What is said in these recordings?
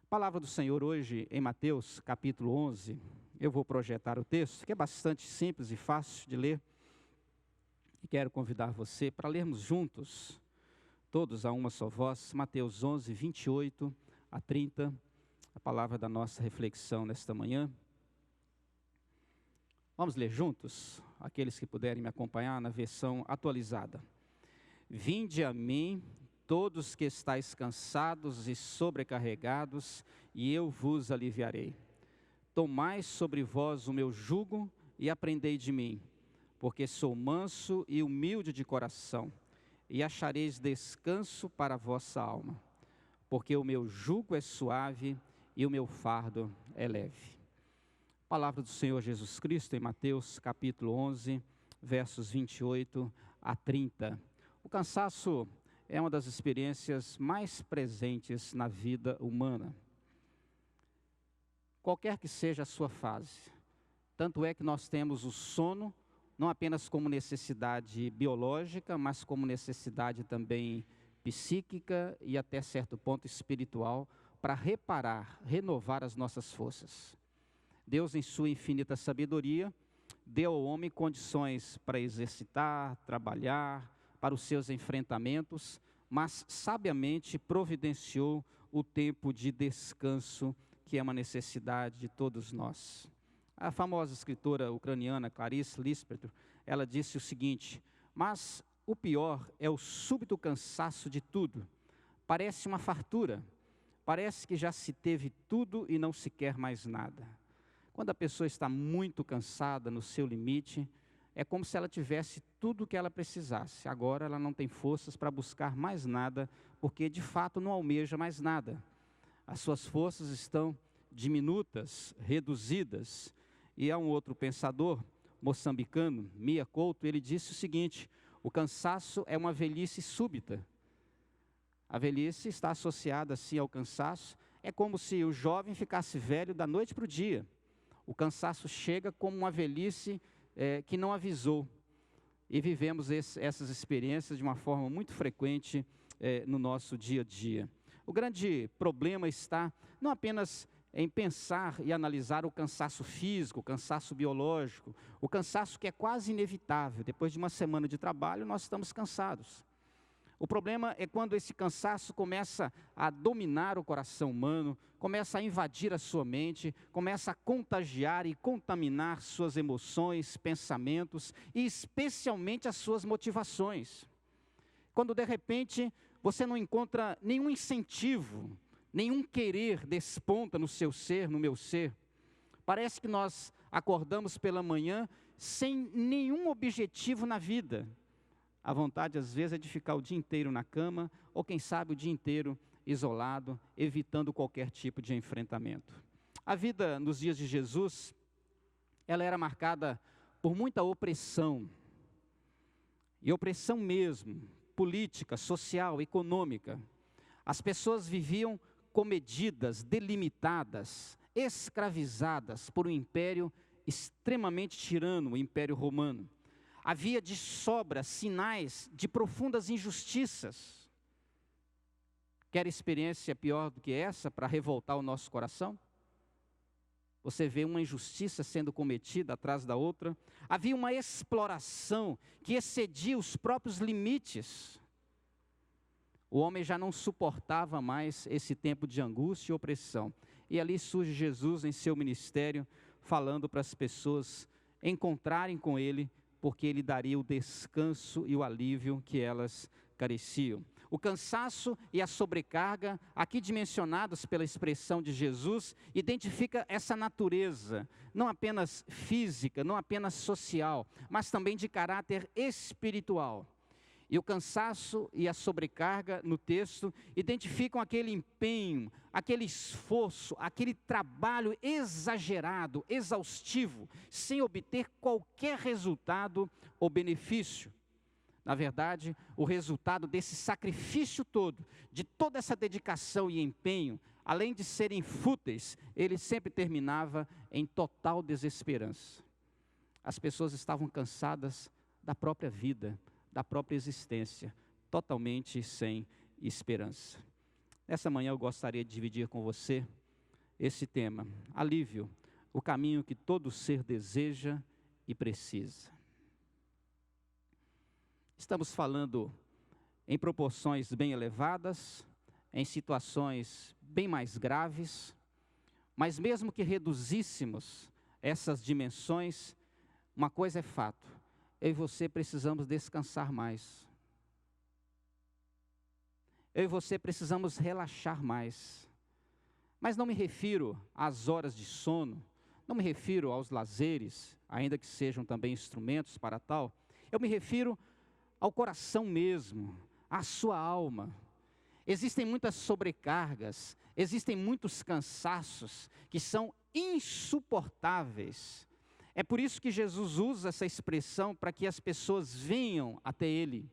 Palavra do Senhor hoje em Mateus, capítulo 11. Eu vou projetar o texto, que é bastante simples e fácil de ler. E quero convidar você para lermos juntos, todos a uma só voz, Mateus 11, 28 a 30, a palavra da nossa reflexão nesta manhã. Vamos ler juntos? Aqueles que puderem me acompanhar na versão atualizada. Vinde a mim, todos que estáis cansados e sobrecarregados, e eu vos aliviarei. Tomai sobre vós o meu jugo e aprendei de mim, porque sou manso e humilde de coração, e achareis descanso para a vossa alma, porque o meu jugo é suave e o meu fardo é leve. Palavra do Senhor Jesus Cristo em Mateus capítulo 11, versos 28 a 30. O cansaço é uma das experiências mais presentes na vida humana. Qualquer que seja a sua fase. Tanto é que nós temos o sono, não apenas como necessidade biológica, mas como necessidade também psíquica e até certo ponto espiritual, para reparar, renovar as nossas forças. Deus, em sua infinita sabedoria, deu ao homem condições para exercitar, trabalhar, para os seus enfrentamentos, mas sabiamente providenciou o tempo de descanso, que é uma necessidade de todos nós. A famosa escritora ucraniana Clarice Lispector, ela disse o seguinte: mas o pior é o súbito cansaço de tudo. Parece uma fartura, parece que já se teve tudo e não se quer mais nada. Quando a pessoa está muito cansada, no seu limite, é como se ela tivesse tudo o que ela precisasse. Agora ela não tem forças para buscar mais nada, porque de fato não almeja mais nada. As suas forças estão diminutas, reduzidas. E há um outro pensador moçambicano, Mia Couto, ele disse o seguinte: o cansaço é uma velhice súbita. A velhice está associada assim ao cansaço. É como se o jovem ficasse velho da noite para o dia. O cansaço chega como uma velhice que não avisou. E vivemos essas experiências de uma forma muito frequente no nosso dia a dia. O grande problema está não apenas em pensar e analisar o cansaço físico, o cansaço biológico, o cansaço que é quase inevitável. Depois de uma semana de trabalho, nós estamos cansados. O problema é quando esse cansaço começa a dominar o coração humano, começa a invadir a sua mente, começa a contagiar e contaminar suas emoções, pensamentos e especialmente as suas motivações. Quando de repente você não encontra nenhum incentivo, nenhum querer desponta no seu ser, no meu ser. Parece que nós acordamos pela manhã sem nenhum objetivo na vida. A vontade, às vezes, é de ficar o dia inteiro na cama, ou quem sabe o dia inteiro isolado, evitando qualquer tipo de enfrentamento. A vida nos dias de Jesus, ela era marcada por muita opressão. E opressão mesmo, política, social, econômica. As pessoas viviam comedidas, delimitadas, escravizadas por um império extremamente tirano, o Império Romano. Havia de sobra sinais de profundas injustiças. Quer experiência pior do que essa para revoltar o nosso coração? Você vê uma injustiça sendo cometida atrás da outra. Havia uma exploração que excedia os próprios limites. O homem já não suportava mais esse tempo de angústia e opressão. E ali surge Jesus em seu ministério, falando para as pessoas encontrarem com ele, porque ele daria o descanso e o alívio que elas careciam. O cansaço e a sobrecarga, aqui dimensionados pela expressão de Jesus, identifica essa natureza, não apenas física, não apenas social, mas também de caráter espiritual. E o cansaço e a sobrecarga no texto identificam aquele empenho, aquele esforço, aquele trabalho exagerado, exaustivo, sem obter qualquer resultado ou benefício. Na verdade, o resultado desse sacrifício todo, de toda essa dedicação e empenho, além de serem fúteis, ele sempre terminava em total desesperança. As pessoas estavam cansadas da própria vida, da própria existência, totalmente sem esperança. Nessa manhã eu gostaria de dividir com você esse tema, alívio, o caminho que todo ser deseja e precisa. Estamos falando em proporções bem elevadas, em situações bem mais graves, mas mesmo que reduzíssemos essas dimensões, uma coisa é fato, eu e você precisamos descansar mais. Eu e você precisamos relaxar mais. Mas não me refiro às horas de sono, não me refiro aos lazeres, ainda que sejam também instrumentos para tal. Eu me refiro ao coração mesmo, à sua alma. Existem muitas sobrecargas, existem muitos cansaços que são insuportáveis. É por isso que Jesus usa essa expressão para que as pessoas venham até Ele,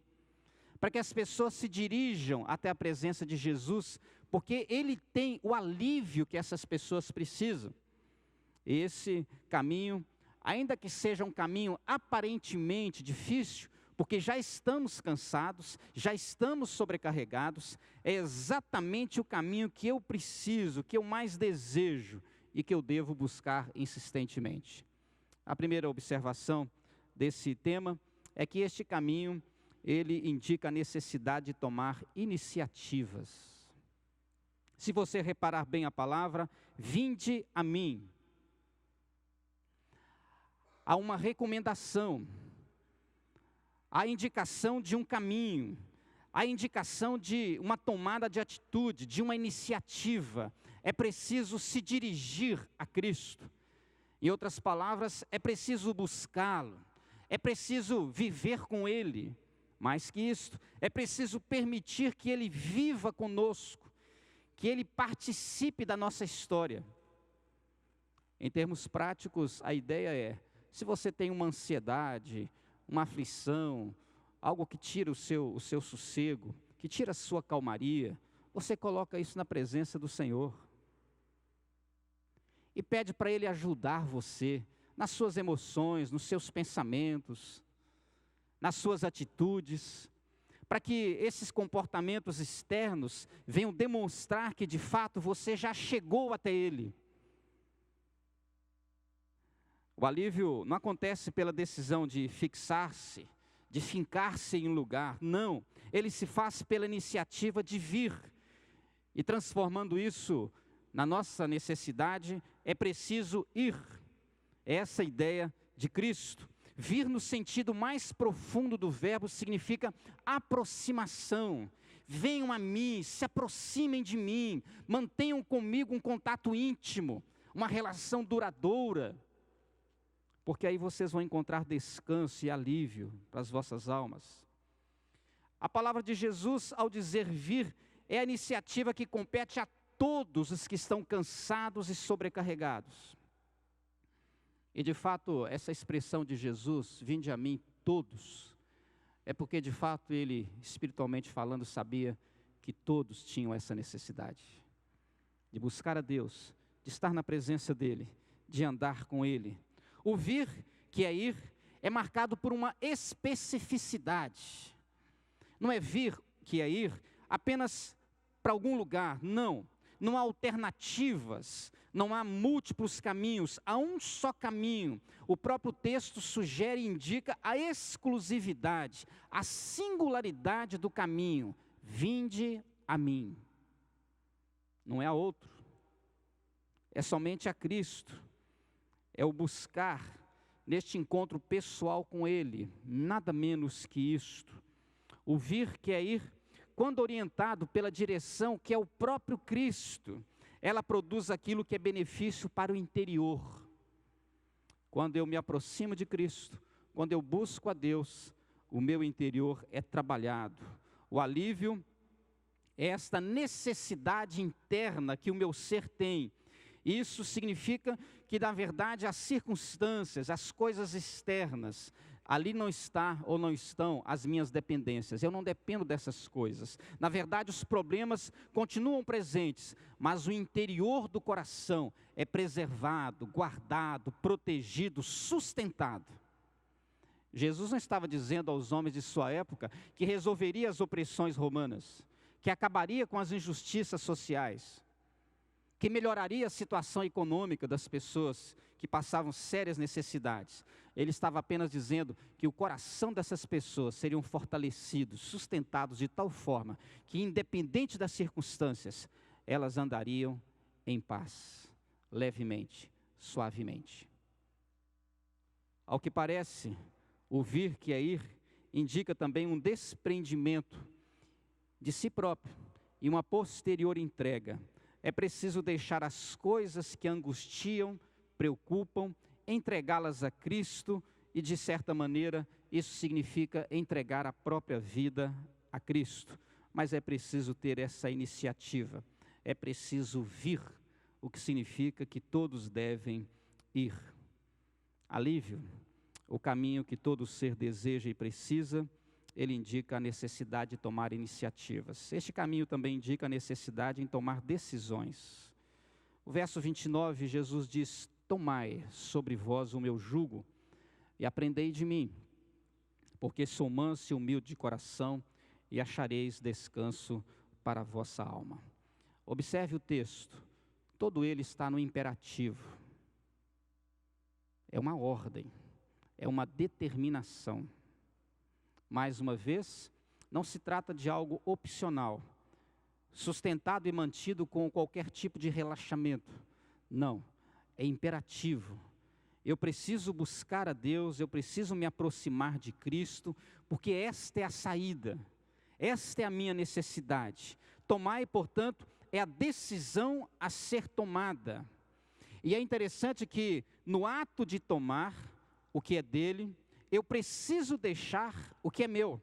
para que as pessoas se dirijam até a presença de Jesus, porque Ele tem o alívio que essas pessoas precisam. Esse caminho, ainda que seja um caminho aparentemente difícil, porque já estamos cansados, já estamos sobrecarregados, é exatamente o caminho que eu preciso, que eu mais desejo e que eu devo buscar insistentemente. A primeira observação desse tema é que este caminho, ele indica a necessidade de tomar iniciativas. Se você reparar bem a palavra, vinde a mim. Há uma recomendação, a indicação de um caminho, a indicação de uma tomada de atitude, de uma iniciativa. É preciso se dirigir a Cristo. Em outras palavras, é preciso buscá-lo, é preciso viver com Ele. Mais que isto, é preciso permitir que Ele viva conosco, que Ele participe da nossa história. Em termos práticos, a ideia é, se você tem uma ansiedade, uma aflição, algo que tira o seu sossego, que tira a sua calmaria, você coloca isso na presença do Senhor. E pede para Ele ajudar você, nas suas emoções, nos seus pensamentos, nas suas atitudes, para que esses comportamentos externos venham demonstrar que de fato você já chegou até Ele. O alívio não acontece pela decisão de fixar-se, de fincar-se em um lugar, não. Ele se faz pela iniciativa de vir. E transformando isso na nossa necessidade, é preciso ir. Essa ideia de Cristo. Vir no sentido mais profundo do verbo significa aproximação. Venham a mim, se aproximem de mim, mantenham comigo um contato íntimo, uma relação duradoura. Porque aí vocês vão encontrar descanso e alívio para as vossas almas. A palavra de Jesus, ao dizer vir, é a iniciativa que compete a todos os que estão cansados e sobrecarregados. E de fato, essa expressão de Jesus, vinde a mim todos, é porque de fato Ele, espiritualmente falando, sabia que todos tinham essa necessidade. De buscar a Deus, de estar na presença dEle, de andar com Ele. O vir, que é ir, é marcado por uma especificidade. Não é vir, que é ir, apenas para algum lugar, não. Não há alternativas, não há múltiplos caminhos, há um só caminho. O próprio texto sugere e indica a exclusividade, a singularidade do caminho. Vinde a mim. Não é a outro, é somente a Cristo. É o buscar neste encontro pessoal com Ele, nada menos que isto. O vir, que é ir, quando orientado pela direção que é o próprio Cristo, ela produz aquilo que é benefício para o interior. Quando eu me aproximo de Cristo, quando eu busco a Deus, o meu interior é trabalhado. O alívio é esta necessidade interna que o meu ser tem. Isso significa que, na verdade, as circunstâncias, as coisas externas, ali não está ou não estão as minhas dependências. Eu não dependo dessas coisas. Na verdade, os problemas continuam presentes, mas o interior do coração é preservado, guardado, protegido, sustentado. Jesus não estava dizendo aos homens de sua época que resolveria as opressões romanas, que acabaria com as injustiças sociais, que melhoraria a situação econômica das pessoas que passavam sérias necessidades. Ele estava apenas dizendo que o coração dessas pessoas seriam fortalecidos, sustentados de tal forma que, independente das circunstâncias, elas andariam em paz, levemente, suavemente. Ao que parece, o vir que é ir indica também um desprendimento de si próprio e uma posterior entrega. É preciso deixar as coisas que angustiam, preocupam, entregá-las a Cristo e, de certa maneira, isso significa entregar a própria vida a Cristo. Mas é preciso ter essa iniciativa, é preciso vir, o que significa que todos devem ir. Alívio, o caminho que todo ser deseja e precisa, ele indica a necessidade de tomar iniciativas. Este caminho também indica a necessidade em tomar decisões. O verso 29, Jesus diz: tomai sobre vós o meu jugo e aprendei de mim, porque sou manso e humilde de coração, e achareis descanso para a vossa alma. Observe o texto, todo ele está no imperativo. É uma ordem, é uma determinação. Mais uma vez, não se trata de algo opcional, sustentado e mantido com qualquer tipo de relaxamento. Não, é imperativo. Eu preciso buscar a Deus, eu preciso me aproximar de Cristo, porque esta é a saída, esta é a minha necessidade. Tomai, portanto, é a decisão a ser tomada. E é interessante que no ato de tomar o que é dele, eu preciso deixar o que é meu.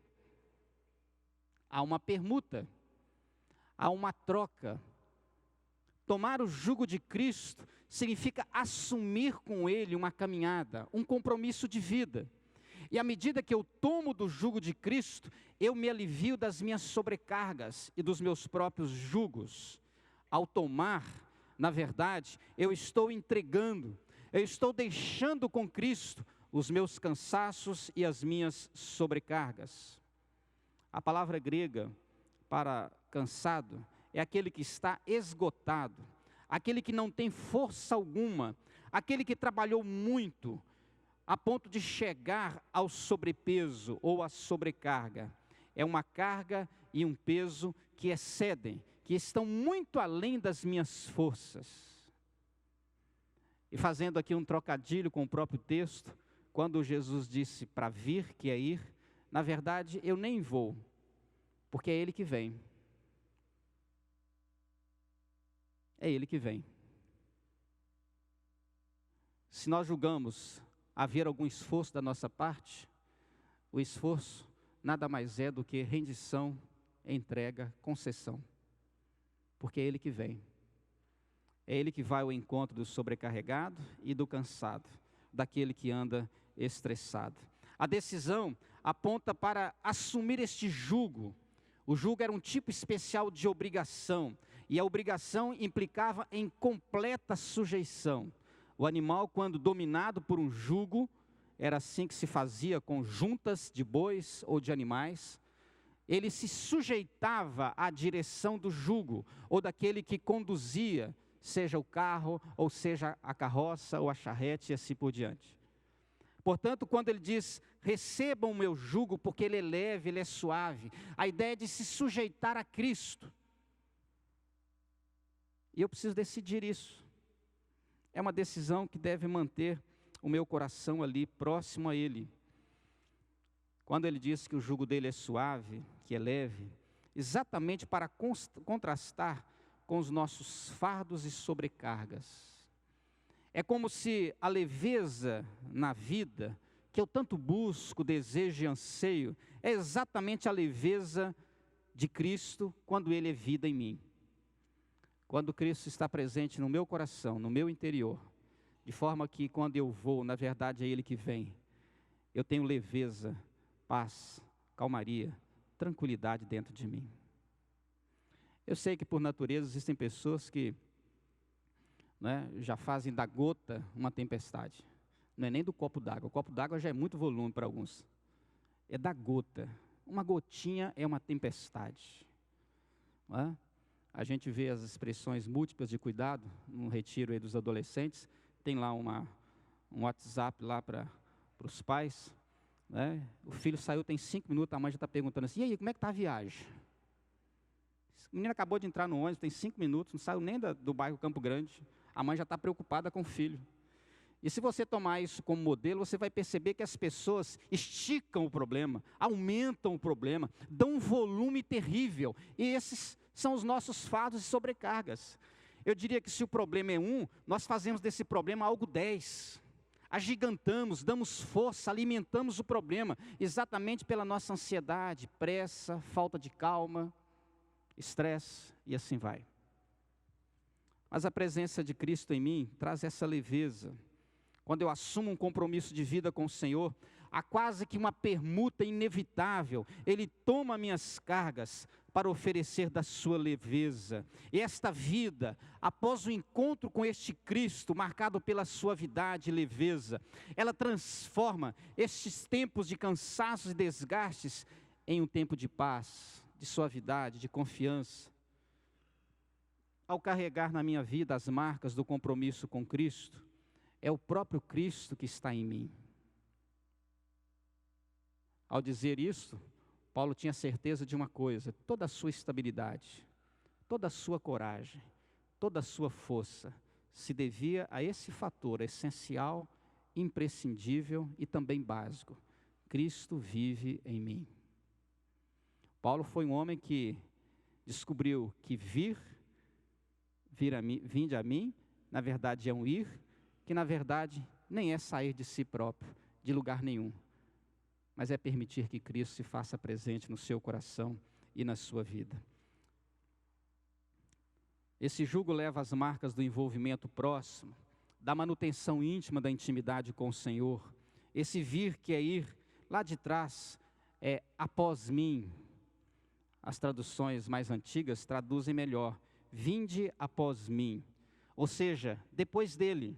Há uma permuta, há uma troca. Tomar o jugo de Cristo significa assumir com Ele uma caminhada, um compromisso de vida. E à medida que eu tomo do jugo de Cristo, eu me alivio das minhas sobrecargas e dos meus próprios jugos. Ao tomar, na verdade, eu estou entregando, eu estou deixando com Cristo os meus cansaços e as minhas sobrecargas. A palavra grega para cansado é aquele que está esgotado, aquele que não tem força alguma, aquele que trabalhou muito, a ponto de chegar ao sobrepeso ou à sobrecarga. É uma carga e um peso que excedem, que estão muito além das minhas forças. E fazendo aqui um trocadilho com o próprio texto, quando Jesus disse para vir, que é ir, na verdade eu nem vou, porque é Ele que vem. É Ele que vem. Se nós julgamos haver algum esforço da nossa parte, o esforço nada mais é do que rendição, entrega, concessão. Porque é Ele que vem. É Ele que vai ao encontro do sobrecarregado e do cansado, daquele que anda estressado. A decisão aponta para assumir este jugo. O jugo era um tipo especial de obrigação, e a obrigação implicava em completa sujeição. O animal, quando dominado por um jugo, era assim que se fazia com juntas de bois ou de animais, ele se sujeitava à direção do jugo, ou daquele que conduzia, seja o carro, ou seja a carroça, ou a charrete, e assim por diante. Portanto, quando ele diz, recebam o meu jugo, porque ele é leve, ele é suave, a ideia é de se sujeitar a Cristo. E eu preciso decidir isso. É uma decisão que deve manter o meu coração ali, próximo a Ele. Quando ele diz que o jugo dele é suave, que é leve, exatamente para contrastar com os nossos fardos e sobrecargas. É como se a leveza na vida, que eu tanto busco, desejo e anseio, é exatamente a leveza de Cristo quando Ele é vida em mim. Quando Cristo está presente no meu coração, no meu interior, de forma que quando eu vou, na verdade é Ele que vem, eu tenho leveza, paz, calmaria, tranquilidade dentro de mim. Eu sei que por natureza existem pessoas que já fazem da gota uma tempestade. Não é nem do copo d'água. O copo d'água já é muito volume para alguns. É da gota. Uma gotinha é uma tempestade. não é? A gente vê as expressões múltiplas de cuidado, num retiro aí dos adolescentes, tem lá um WhatsApp lá para os pais, né? O filho saiu tem 5 minutos, a mãe já está perguntando assim, e aí, como é que está a viagem? O menino acabou de entrar no ônibus, tem 5 minutos, não saiu nem do bairro Campo Grande, a mãe já está preocupada com o filho. E se você tomar isso como modelo, você vai perceber que as pessoas esticam o problema, aumentam o problema, dão um volume terrível. E esses são os nossos fardos e sobrecargas. Eu diria que se o problema é 1, nós fazemos desse problema algo 10. Agigantamos, damos força, alimentamos o problema, exatamente pela nossa ansiedade, pressa, falta de calma, estresse e assim vai. Mas a presença de Cristo em mim traz essa leveza. Quando eu assumo um compromisso de vida com o Senhor, há quase que uma permuta inevitável. Ele toma minhas cargas para oferecer da sua leveza. E esta vida, após o encontro com este Cristo, marcado pela suavidade e leveza, ela transforma estes tempos de cansaços e desgastes em um tempo de paz, de suavidade, de confiança. Ao carregar na minha vida as marcas do compromisso com Cristo, é o próprio Cristo que está em mim. Ao dizer isso, Paulo tinha certeza de uma coisa: toda a sua estabilidade, toda a sua coragem, toda a sua força se devia a esse fator essencial, imprescindível e também básico: Cristo vive em mim. Paulo foi um homem que descobriu que vinde a mim, na verdade é um ir, que na verdade nem é sair de si próprio, de lugar nenhum, mas é permitir que Cristo se faça presente no seu coração e na sua vida. Esse jugo leva as marcas do envolvimento próximo, da manutenção íntima da intimidade com o Senhor. Esse vir que é ir lá de trás, é após mim. As traduções mais antigas traduzem melhor: vinde após mim, ou seja, depois dele,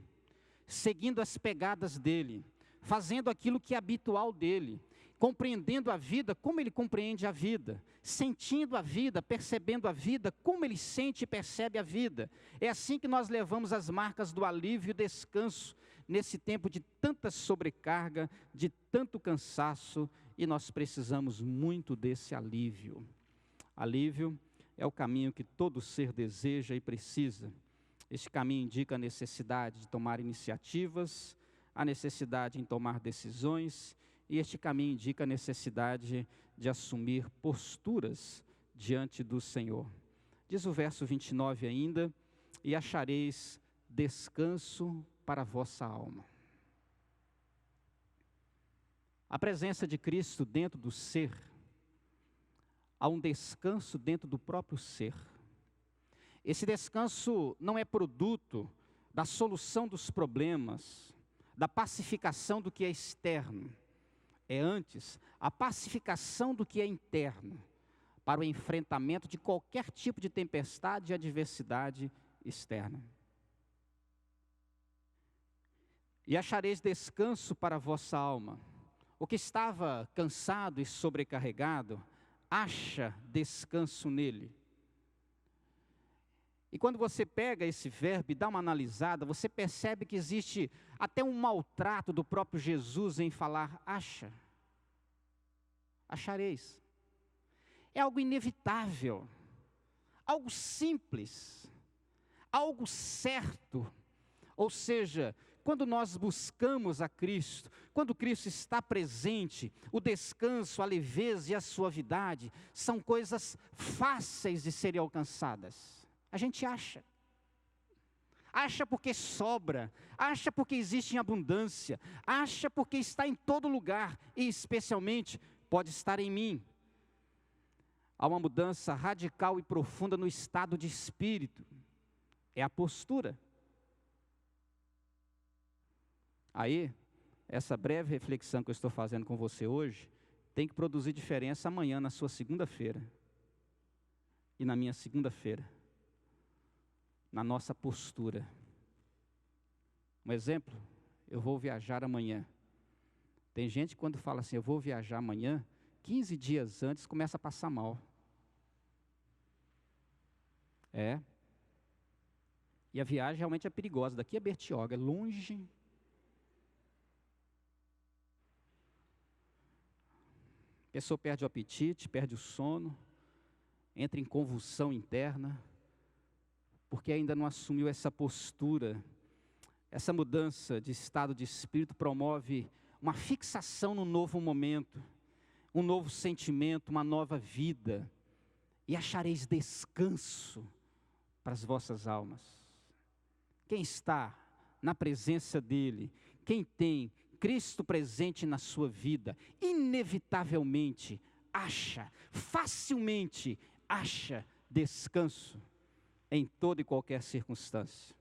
seguindo as pegadas dele, fazendo aquilo que é habitual dele, compreendendo a vida como ele compreende a vida, sentindo a vida, percebendo a vida como ele sente e percebe a vida. É assim que nós levamos as marcas do alívio e descanso nesse tempo de tanta sobrecarga, de tanto cansaço, e nós precisamos muito desse alívio. Alívio é o caminho que todo ser deseja e precisa. Este caminho indica a necessidade de tomar iniciativas, a necessidade em tomar decisões, e este caminho indica a necessidade de assumir posturas diante do Senhor. Diz o verso 29 ainda: e achareis descanso para a vossa alma. A presença de Cristo dentro do ser, há um descanso dentro do próprio ser. Esse descanso não é produto da solução dos problemas, da pacificação do que é externo. É antes a pacificação do que é interno, para o enfrentamento de qualquer tipo de tempestade e adversidade externa. E achareis descanso para a vossa alma. O que estava cansado e sobrecarregado, acha descanso nele. E quando você pega esse verbo e dá uma analisada, você percebe que existe até um maltrato do próprio Jesus em falar acha. Achareis. É algo inevitável, algo simples, algo certo. Ou seja, quando nós buscamos a Cristo, quando Cristo está presente, o descanso, a leveza e a suavidade são coisas fáceis de serem alcançadas. A gente acha. Acha porque sobra, acha porque existe em abundância, acha porque está em todo lugar e especialmente pode estar em mim. Há uma mudança radical e profunda no estado de espírito. É a postura. Aí, essa breve reflexão que eu estou fazendo com você hoje, tem que produzir diferença amanhã na sua segunda-feira. E na minha segunda-feira. Na nossa postura. Um exemplo, eu vou viajar amanhã. Tem gente que quando fala assim, eu vou viajar amanhã, 15 dias antes começa a passar mal. É. E a viagem realmente é perigosa. Daqui a Bertioga, é longe. A pessoa perde o apetite, perde o sono, entra em convulsão interna, porque ainda não assumiu essa postura. Essa mudança de estado de espírito promove uma fixação no novo momento, um novo sentimento, uma nova vida. E achareis descanso para as vossas almas. Quem está na presença dEle, quem tem Cristo presente na sua vida, inevitavelmente facilmente acha descanso em toda e qualquer circunstância.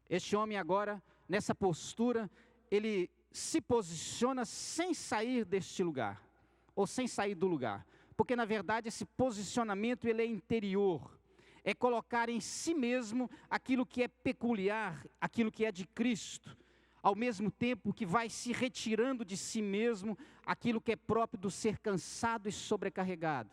Este homem agora, nessa postura, ele se posiciona sem sair deste lugar, ou sem sair do lugar, porque na verdade esse posicionamento ele é interior, é colocar em si mesmo aquilo que é peculiar, aquilo que é de Cristo, ao mesmo tempo que vai se retirando de si mesmo aquilo que é próprio do ser cansado e sobrecarregado.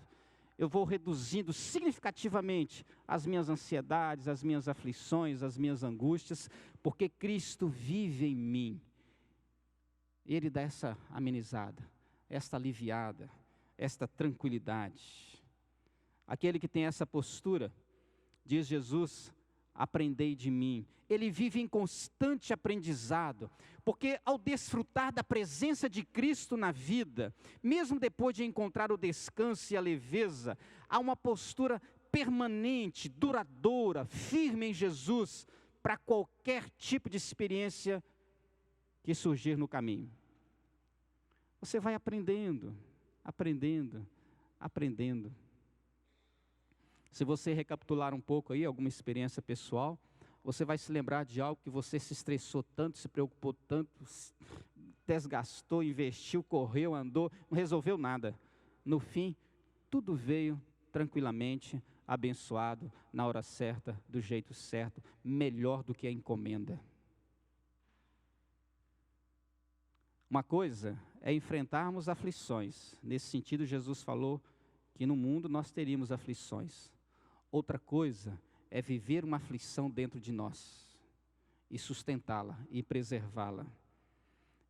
Eu vou reduzindo significativamente as minhas ansiedades, as minhas aflições, as minhas angústias, porque Cristo vive em mim. Ele dá essa amenizada, esta aliviada, esta tranquilidade. Aquele que tem essa postura, diz Jesus, aprendei de mim. Ele vive em constante aprendizado, porque ao desfrutar da presença de Cristo na vida, mesmo depois de encontrar o descanso e a leveza, há uma postura permanente, duradoura, firme em Jesus, para qualquer tipo de experiência que surgir no caminho. Você vai aprendendo. Se você recapitular um pouco aí, alguma experiência pessoal, você vai se lembrar de algo que você se estressou tanto, se preocupou tanto, desgastou, investiu, correu, andou, não resolveu nada. No fim, tudo veio tranquilamente, abençoado, na hora certa, do jeito certo, melhor do que a encomenda. Uma coisa é enfrentarmos aflições. Nesse sentido, Jesus falou que no mundo nós teríamos aflições. Outra coisa é viver uma aflição dentro de nós e sustentá-la e preservá-la.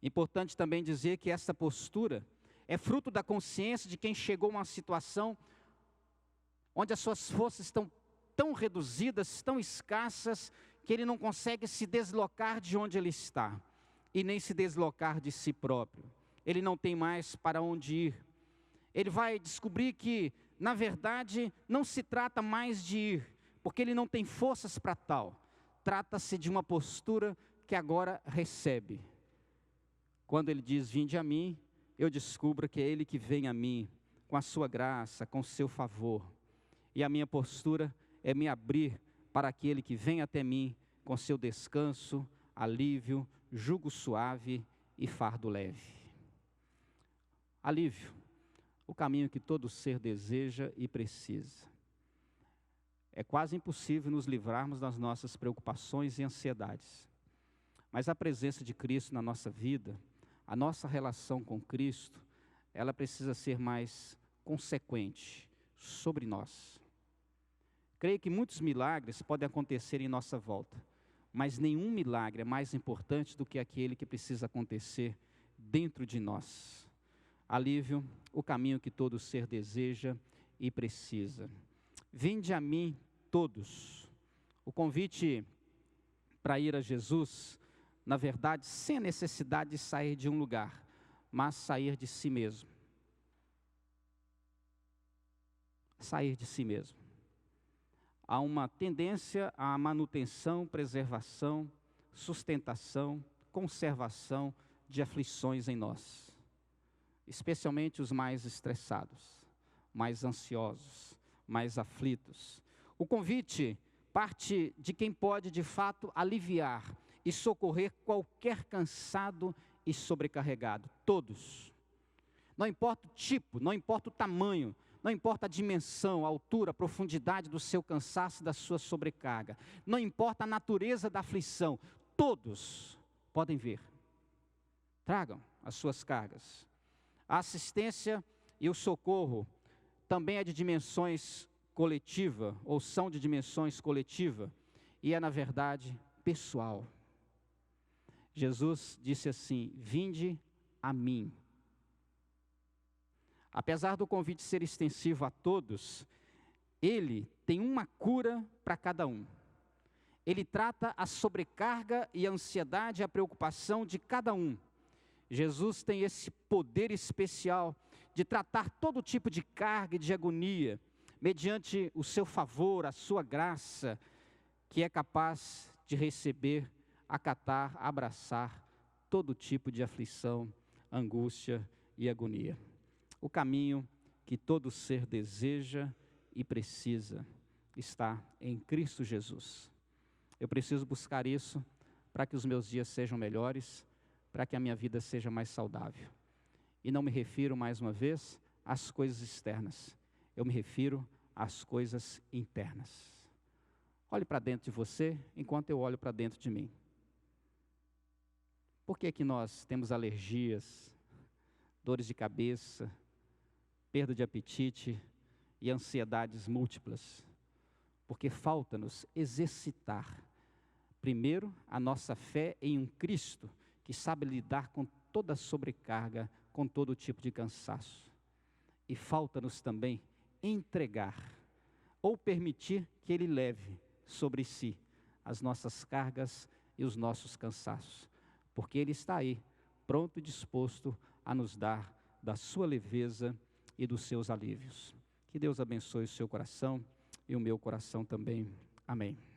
Importante também dizer que essa postura é fruto da consciência de quem chegou a uma situação onde as suas forças estão tão reduzidas, tão escassas, que ele não consegue se deslocar de onde ele está e nem se deslocar de si próprio. Ele não tem mais para onde ir. Ele vai descobrir que, na verdade, não se trata mais de ir, porque ele não tem forças para tal. Trata-se de uma postura que agora recebe. Quando ele diz, vinde a mim, eu descubro que é ele que vem a mim, com a sua graça, com o seu favor. E a minha postura é me abrir para aquele que vem até mim, com seu descanso, alívio, jugo suave e fardo leve. Alívio, o caminho que todo ser deseja e precisa. É quase impossível nos livrarmos das nossas preocupações e ansiedades. Mas a presença de Cristo na nossa vida, a nossa relação com Cristo, ela precisa ser mais consequente sobre nós. Creio que muitos milagres podem acontecer em nossa volta, mas nenhum milagre é mais importante do que aquele que precisa acontecer dentro de nós. Alívio, o caminho que todo ser deseja e precisa. Vinde a mim todos. O convite para ir a Jesus, na verdade, sem a necessidade de sair de um lugar, mas sair de si mesmo. Sair de si mesmo. Há uma tendência à manutenção, preservação, sustentação, conservação de aflições em nós. Especialmente os mais estressados, mais ansiosos, mais aflitos. O convite parte de quem pode de fato aliviar e socorrer qualquer cansado e sobrecarregado. Todos. Não importa o tipo, não importa o tamanho, não importa a dimensão, a altura, a profundidade do seu cansaço e da sua sobrecarga. Não importa a natureza da aflição. Todos podem vir. Tragam as suas cargas. A assistência e o socorro também é de dimensões coletiva, ou são de dimensões coletiva, e é, na verdade, pessoal. Jesus disse assim: vinde a mim. Apesar do convite ser extensivo a todos, ele tem uma cura para cada um. Ele trata a sobrecarga e a ansiedade, a preocupação de cada um. Jesus tem esse poder especial de tratar todo tipo de carga e de agonia, mediante o seu favor, a sua graça, que é capaz de receber, acatar, abraçar todo tipo de aflição, angústia e agonia. O caminho que todo ser deseja e precisa está em Cristo Jesus. Eu preciso buscar isso para que os meus dias sejam melhores, para que a minha vida seja mais saudável. E não me refiro, mais uma vez, às coisas externas. Eu me refiro às coisas internas. Olhe para dentro de você, enquanto eu olho para dentro de mim. Por que que nós temos alergias, dores de cabeça, perda de apetite e ansiedades múltiplas? Porque falta-nos exercitar, primeiro, a nossa fé em um Cristo que sabe lidar com toda sobrecarga, com todo tipo de cansaço. E falta-nos também entregar, ou permitir que Ele leve sobre si as nossas cargas e os nossos cansaços. Porque Ele está aí, pronto e disposto a nos dar da sua leveza e dos seus alívios. Que Deus abençoe o seu coração e o meu coração também. Amém.